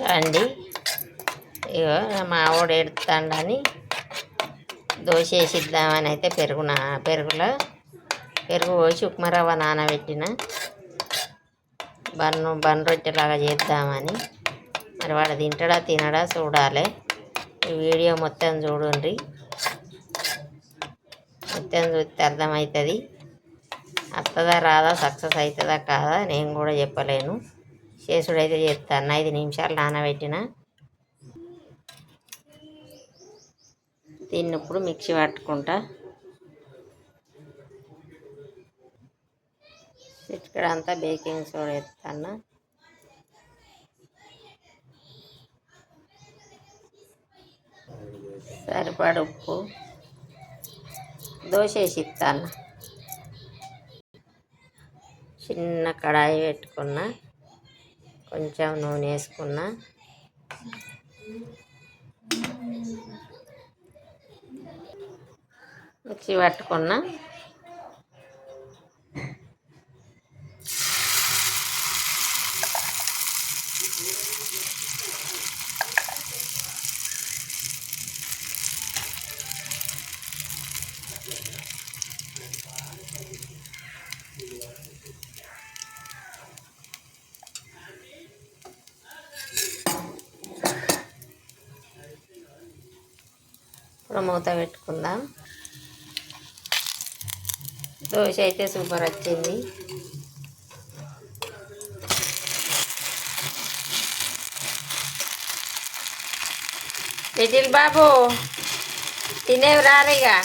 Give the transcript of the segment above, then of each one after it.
రండి. ఇగో మా ఆవిడ ఎడుతాడని దోశ వేసిద్దామని అయితే పెరుగులో పెరుగు పోసి ఉప్మా రవ్వ నానబెట్టిన బన్ రొట్టెలాగా చేద్దామని. మరి వాడు తింటాడా తినడా చూడాలి. ఈ వీడియో మొత్తం చూడండి, మొత్తం చూస్తే అర్థమవుతుంది. వస్తుందా రాదా, సక్సెస్ అవుతుందా కాదా నేను కూడా చెప్పలేను. చేసుడైతే చేస్తాను. 5 నిమిషాలు నానబెట్టిన. దీన్ని ఇప్పుడు మిక్సీ పట్టుకుంటా. ఇక్కడ అంతా బేకింగ్ సోడా వేస్తాను. సరిపడ ఉప్పు. దోశ వేసి ఇస్తాను. చిన్న కడాయి పెట్టుకున్నా, కొంచెం నూనె వేసుకున్నా. మిక్సీ పట్టుకున్నా. ఇప్పుడు మూత పెట్టుకుందాం. దోశ అయితే సూపర్ వచ్చింది. లిటిల్ బాబు తినేవి రారిగా.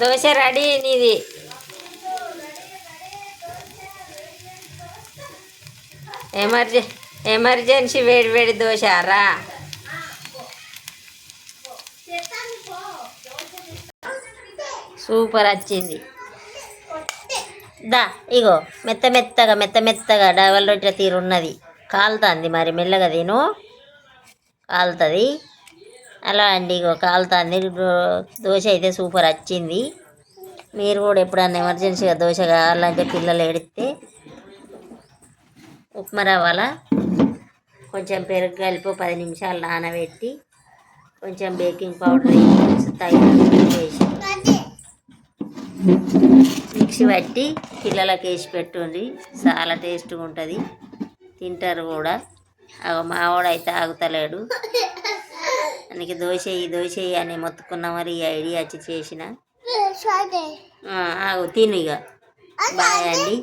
దోశ రెడీ నీది. ఎమర్జెన్సీ వేడి వేడి దోశ రా. సూపర్ వచ్చింది. దా ఇగో మెత్త మెత్తగా డబల్ రొట్టె తీరు ఉన్నది. కాలుతుంది, మరి మెల్లగా తిను, కాలుతుంది. అలా అండి, ఇగో కాలుతుంది. దోశ అయితే సూపర్ వచ్చింది. మీరు కూడా ఎప్పుడన్నా ఎమర్జెన్సీగా దోశ కావాలంటే పిల్లలు ఏడిస్తే ఉప్మా రవ్వల కొంచెం పెరుగు కలిపి 10 నిమిషాలు నానబెట్టి కొంచెం బేకింగ్ పౌడర్ వేసి మిక్సీ పట్టి పిల్లలకి వేసి పెట్టుండి. చాలా టేస్ట్గా ఉంటుంది, తింటారు కూడా. మావాడు అయితే ఆగుతలేడు. అందుకే దోశ అని మొత్తుకున్న. మరి ఈ ఐడియా వచ్చి చేసిన. ఆగు తిను ఇక. బాయ్ అండి.